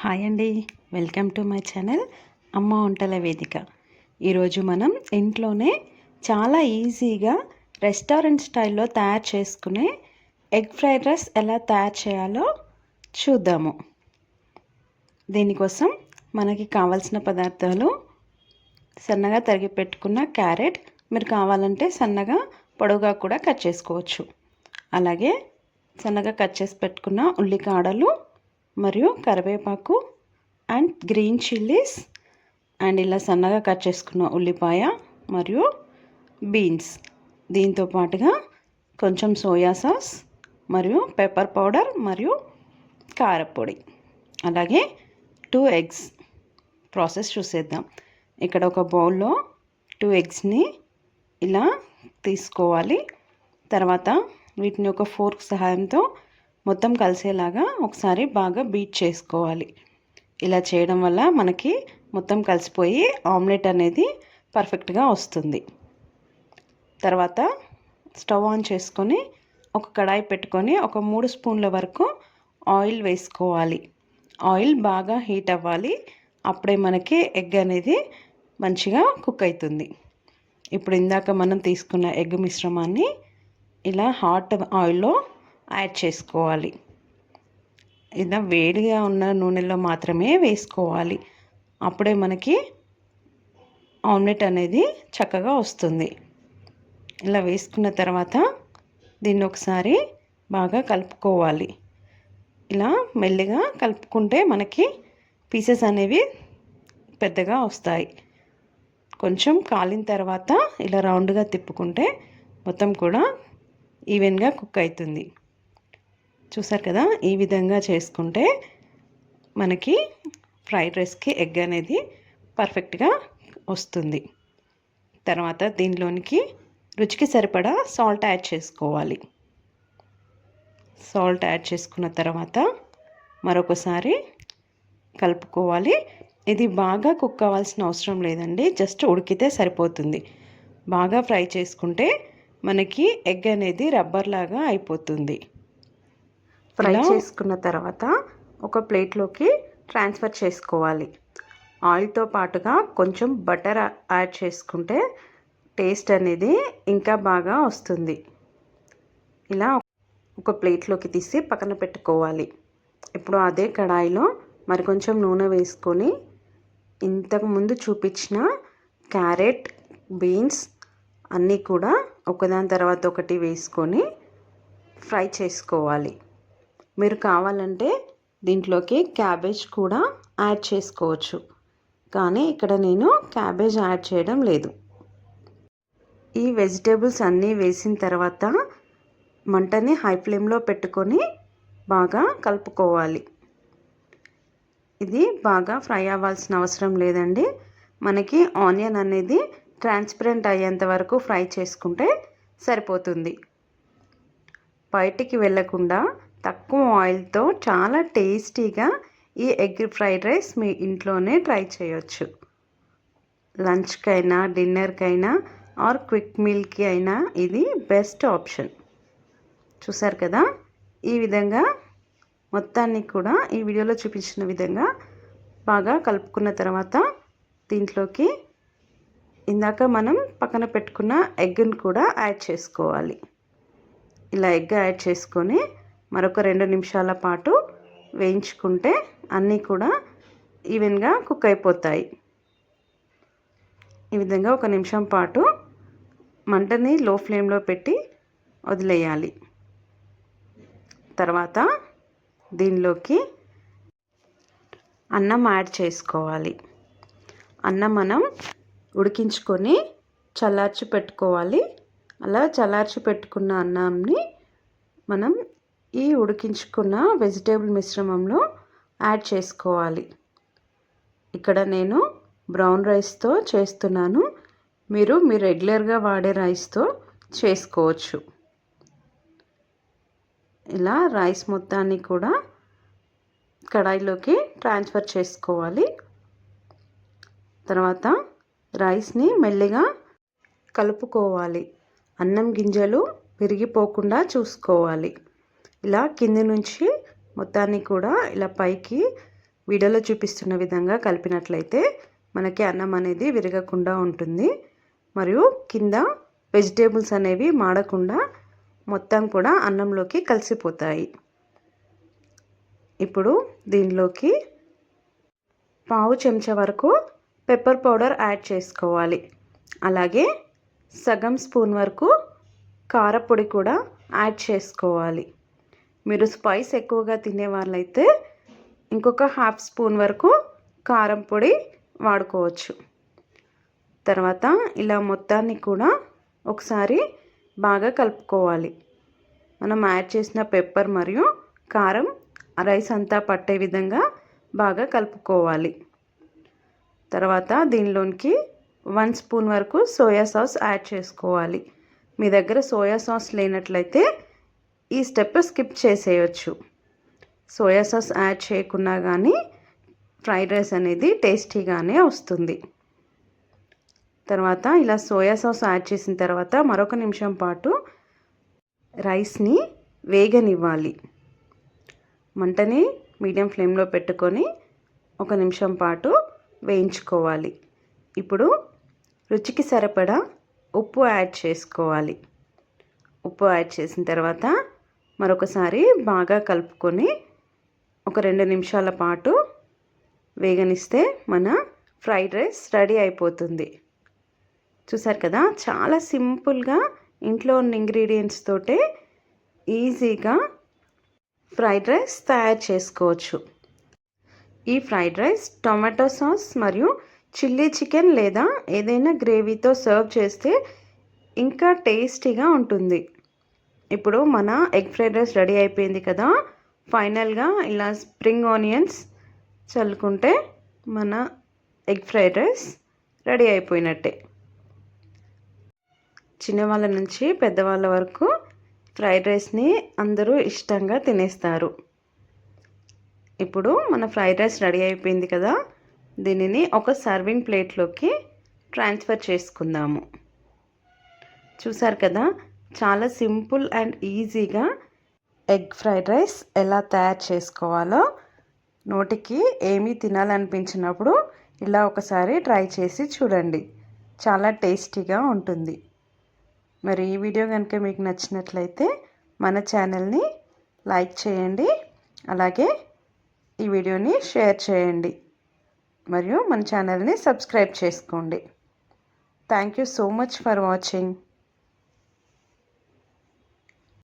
Hi అండి, welcome to my channel అమ్మ వంటల వేదిక. ఈరోజు మనం ఇంట్లోనే చాలా ఈజీగా రెస్టారెంట్ స్టైల్లో తయారు చేసుకునే ఎగ్ ఫ్రైడ్ రైస్ ఎలా తయారు చేయాలో చూద్దాము. దీనికోసం మనకి కావాల్సిన పదార్థాలు: సన్నగా తరిగి పెట్టుకున్న క్యారెట్, మీరు కావాలంటే సన్నగా పొడవుగా కూడా కట్ చేసుకోవచ్చు. అలాగే సన్నగా కట్ చేసి పెట్టుకున్న ఉల్లికాడలు మరియు కరివేపాకు అండ్ గ్రీన్ చిల్లీస్ అండ్ ఇలా సన్నగా కట్ చేసుకున్న ఉల్లిపాయ మరియు బీన్స్, దీంతో పాటుగా కొంచెం సోయా సాస్ మరియు పెప్పర్ పౌడర్ మరియు కారపొడి, అలాగే 2 ఎగ్స్. ప్రాసెస్ చూసేద్దాం. ఇక్కడ ఒక బౌల్లో 2 ఎగ్స్ని ఇలా తీసుకోవాలి. తర్వాత వీటిని ఒక ఫోర్క్ సహాయంతో మొత్తం కలిసేలాగా ఒకసారి బాగా బీట్ చేసుకోవాలి. ఇలా చేయడం వల్ల మనకి మొత్తం కలిసిపోయి ఆమ్లెట్ అనేది పర్ఫెక్ట్గా వస్తుంది. తర్వాత స్టవ్ ఆన్ చేసుకొని ఒక కడాయి పెట్టుకొని ఒక 3 స్పూన్ల వరకు ఆయిల్ వేసుకోవాలి. ఆయిల్ బాగా హీట్ అవ్వాలి, అప్పుడే మనకి ఎగ్ అనేది మంచిగా కుక్ అవుతుంది. ఇప్పుడు ఇందాక మనం తీసుకున్న ఎగ్ మిశ్రమాన్ని ఇలా హాట్ ఆయిల్లో యాడ్ చేసుకోవాలి. ఇలా వేడిగా ఉన్న నూనెలో మాత్రమే వేసుకోవాలి, అప్పుడే మనకి ఆమ్లెట్ అనేది చక్కగా వస్తుంది. ఇలా వేసుకున్న తర్వాత దీన్ని ఒకసారి బాగా కలుపుకోవాలి. ఇలా మెల్లిగా కలుపుకుంటే మనకి పీసెస్ అనేవి పెద్దగా వస్తాయి. కొంచెం కాలిన తర్వాత ఇలా రౌండ్గా తిప్పుకుంటే మొత్తం కూడా ఈవెన్గా కుక్ అవుతుంది. చూసారు కదా, ఈ విధంగా చేసుకుంటే మనకి ఫ్రైడ్ రైస్కి ఎగ్ అనేది పర్ఫెక్ట్గా వస్తుంది. తర్వాత దీనిలోనికి రుచికి సరిపడా సాల్ట్ యాడ్ చేసుకోవాలి. సాల్ట్ యాడ్ చేసుకున్న తర్వాత మరొకసారి కలుపుకోవాలి. ఇది బాగా కుక్ అవ్వాల్సిన అవసరం లేదండి, జస్ట్ ఉడికితే సరిపోతుంది. బాగా ఫ్రై చేసుకుంటే మనకి ఎగ్ అనేది రబ్బర్ లాగా అయిపోతుంది. ఫ్రై చేసుకున్న తర్వాత ఒక ప్లేట్లోకి ట్రాన్స్ఫర్ చేసుకోవాలి. ఆయిల్తో పాటుగా కొంచెం బటర్ యాడ్ చేసుకుంటే టేస్ట్ అనేది ఇంకా బాగా వస్తుంది. ఇలా ఒక ప్లేట్లోకి తీసి పక్కన పెట్టుకోవాలి. ఇప్పుడు అదే కడాయిలో మరికొంచెం నూనె వేసుకొని ఇంతకుముందు చూపించిన క్యారెట్, బీన్స్ అన్నీ కూడా ఒకదాని తర్వాత ఒకటి వేసుకొని ఫ్రై చేసుకోవాలి. మీరు కావాలంటే దీంట్లోకి క్యాబేజ్ కూడా యాడ్ చేసుకోవచ్చు, కానీ ఇక్కడ నేను క్యాబేజ్ యాడ్ చేయడం లేదు. ఈ వెజిటేబుల్స్ అన్నీ వేసిన తర్వాత మంటని హై ఫ్లేమ్లో పెట్టుకొని బాగా కలుపుకోవాలి. ఇది బాగా ఫ్రై అవ్వాల్సిన అవసరం లేదండి, మనకి ఆనియన్ అనేది ట్రాన్స్పరెంట్ అయ్యేంత వరకు ఫ్రై చేసుకుంటే సరిపోతుంది. బయటికి వెళ్ళకుండా తక్కువ ఆయిల్తో చాలా టేస్టీగా ఈ ఎగ్ ఫ్రైడ్ రైస్ మీ ఇంట్లోనే ట్రై చేయొచ్చు. లంచ్కైనా, డిన్నర్కైనా ఆర్ క్విక్ మీల్కి అయినా ఇది బెస్ట్ ఆప్షన్. చూసారు కదా, ఈ విధంగా మొత్తాన్ని కూడా ఈ వీడియోలో చూపించిన విధంగా బాగా కలుపుకున్న తర్వాత దీంట్లోకి ఇందాక మనం పక్కన పెట్టుకున్న ఎగ్ని కూడా యాడ్ చేసుకోవాలి. ఇలా ఎగ్ యాడ్ చేసుకొని మరొక 2 నిమిషాల పాటు వేయించుకుంటే అన్నీ కూడా ఈవెన్గా కుక్ అయిపోతాయి. ఈ విధంగా 1 నిమిషం పాటు మంటని లో ఫ్లేమ్లో పెట్టి వదిలేయాలి. తర్వాత దీనిలోకి అన్నం యాడ్ చేసుకోవాలి. అన్నం మనం ఉడికించుకొని చల్లార్చి పెట్టుకోవాలి. అలా చల్లార్చి పెట్టుకున్న అన్నాన్ని మనం ఈ ఉడికించుకున్న వెజిటేబుల్ మిశ్రమంలో యాడ్ చేసుకోవాలి. ఇక్కడ నేను బ్రౌన్ రైస్తో చేస్తున్నాను, మీరు రెగ్యులర్గా వాడే రైస్తో చేసుకోవచ్చు. ఇలా రైస్ మొత్తాన్ని కూడా కడాయిలోకి ట్రాన్స్ఫర్ చేసుకోవాలి. తర్వాత రైస్ని మెల్లిగా కలుపుకోవాలి. అన్నం గింజలు విరిగిపోకుండా చూసుకోవాలి. ఇలా కింది నుంచి మొత్తాన్ని కూడా ఇలా పైకి వీడియోలో చూపిస్తున్న విధంగా కలిపినట్లయితే మనకి అన్నం అనేది విరగకుండా ఉంటుంది. మరియు కింద వెజిటేబుల్స్ అనేవి మాడకుండా మొత్తం కూడా అన్నంలోకి కలిసిపోతాయి. ఇప్పుడు దీనిలోకి పావు చెంచా వరకు పెప్పర్ పౌడర్ యాడ్ చేసుకోవాలి. అలాగే సగం స్పూన్ వరకు కారపొడి కూడా యాడ్ చేసుకోవాలి. మీరు స్పైస్ ఎక్కువగా తినే వాళ్ళైతే ఇంకొక హాఫ్ స్పూన్ వరకు కారం పొడి వాడుకోవచ్చు. తర్వాత ఇలా మొత్తాన్ని కూడా ఒకసారి బాగా కలుపుకోవాలి. మనం యాడ్ చేసిన పెప్పర్ మరియు కారం రైస్ అంతా పట్టే విధంగా బాగా కలుపుకోవాలి. తర్వాత దీనిలోనికి 1 స్పూన్ వరకు సోయా సాస్ యాడ్ చేసుకోవాలి. మీ దగ్గర సోయా సాస్ లేనట్లయితే ఈ స్టెప్ స్కిప్ చేసేయచ్చు. సోయా సాస్ యాడ్ చేయకున్నా కానీ ఫ్రైడ్ రైస్ అనేది టేస్టీగానే వస్తుంది. తర్వాత ఇలా సోయా సాస్ యాడ్ చేసిన తర్వాత మరొక నిమిషం పాటు రైస్ని వేగనివ్వాలి. మంటని మీడియం ఫ్లేమ్లో పెట్టుకొని 1 నిమిషం పాటు వేయించుకోవాలి. ఇప్పుడు రుచికి సరిపడా ఉప్పు యాడ్ చేసుకోవాలి. ఉప్పు యాడ్ చేసిన తర్వాత మరొకసారి బాగా కలుపుకొని ఒక 2 నిమిషాల పాటు వేగనిస్తే మన ఫ్రైడ్ రైస్ రెడీ అయిపోతుంది. చూసారు కదా, చాలా సింపుల్గా ఇంట్లో ఉన్న ఇంగ్రీడియంట్స్ తోటే ఈజీగా ఫ్రైడ్ రైస్ తయారు చేసుకోవచ్చు. ఈ ఫ్రైడ్ రైస్ టొమాటో సాస్ మరియు చిల్లీ చికెన్ లేదా ఏదైనా గ్రేవీతో సర్వ్ చేస్తే ఇంకా టేస్టీగా ఉంటుంది. ఇప్పుడు మన ఎగ్ ఫ్రైడ్ రైస్ రెడీ అయిపోయింది కదా. ఫైనల్గా ఇలా స్ప్రింగ్ ఆనియన్స్ చల్లుకుంటే మన ఎగ్ ఫ్రైడ్ రైస్ రెడీ అయిపోయినట్టే. చిన్నవాళ్ళ నుంచి పెద్దవాళ్ళ వరకు ఫ్రైడ్ రైస్ని అందరూ ఇష్టంగా తినేస్తారు. ఇప్పుడు మన ఫ్రైడ్ రైస్ రెడీ అయిపోయింది కదా. దీనిని ఒక సర్వింగ్ ప్లేట్లోకి ట్రాన్స్ఫర్ చేసుకుందాము. చూసారు కదా, చాలా సింపుల్ అండ్ ఈజీగా ఎగ్ ఫ్రైడ్ రైస్ ఎలా తయారు చేసుకోవాలో. నోటికి ఏమీ తినాలనిపించినప్పుడు ఇలా ఒకసారి ట్రై చేసి చూడండి. చాలా టేస్టీగా ఉంటుంది. మరి ఈ వీడియో కనుక మీకు నచ్చినట్లయితే మన ఛానల్ని లైక్ చేయండి. అలాగే ఈ వీడియోని షేర్ చేయండి. మరియు మన ఛానల్ని సబ్స్క్రైబ్ చేసుకోండి. Thank you so much for watching.